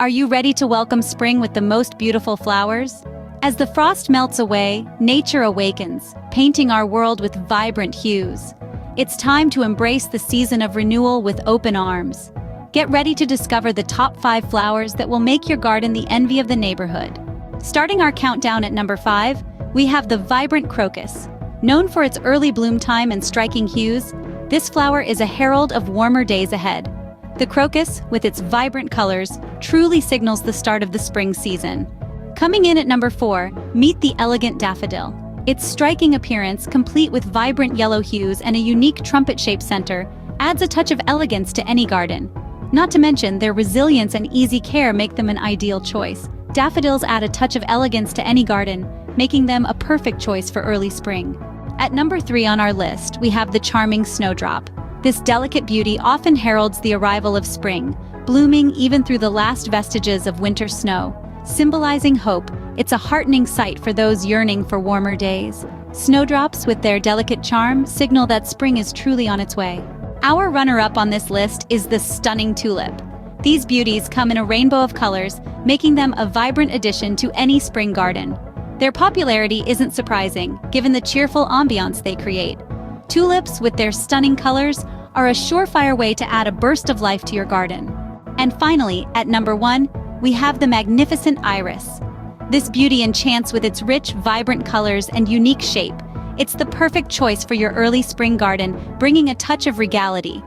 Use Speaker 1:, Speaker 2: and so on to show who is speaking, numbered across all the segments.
Speaker 1: Are you ready to welcome spring with the most beautiful flowers? As the frost melts away, nature awakens, painting our world with vibrant hues. It's time to embrace the season of renewal with open arms. Get ready to discover the top 5 flowers that will make your garden the envy of the neighborhood. Starting our countdown at number 5, we have the vibrant crocus. Known for its early bloom time and striking hues, this flower is a herald of warmer days ahead. The crocus, with its vibrant colors, truly signals the start of the spring season. Coming in at number 4, meet the elegant daffodil. Its striking appearance, complete with vibrant yellow hues and a unique trumpet-shaped center, adds a touch of elegance to any garden. Not to mention, their resilience and easy care make them an ideal choice. Daffodils add a touch of elegance to any garden, making them a perfect choice for early spring. At number 3 on our list, we have the charming snowdrop. This delicate beauty often heralds the arrival of spring, blooming even through the last vestiges of winter snow. Symbolizing hope, it's a heartening sight for those yearning for warmer days. Snowdrops, with their delicate charm, signal that spring is truly on its way. Our runner-up on this list is the stunning tulip. These beauties come in a rainbow of colors, making them a vibrant addition to any spring garden. Their popularity isn't surprising, given the cheerful ambiance they create. Tulips, with their stunning colors, are a surefire way to add a burst of life to your garden. And finally, at number 1, we have the magnificent iris. This beauty enchants with its rich, vibrant colors and unique shape. It's the perfect choice for your early spring garden, bringing a touch of regality.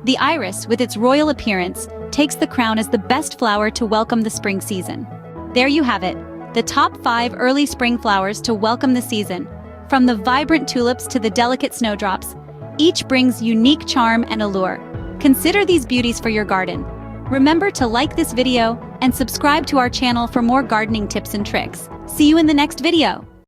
Speaker 1: The iris, with its royal appearance, takes the crown as the best flower to welcome the spring season. There you have it, the top 5 early spring flowers to welcome the season. From the vibrant tulips to the delicate snowdrops, each brings unique charm and allure. Consider these beauties for your garden. Remember to like this video and subscribe to our channel for more gardening tips and tricks. See you in the next video.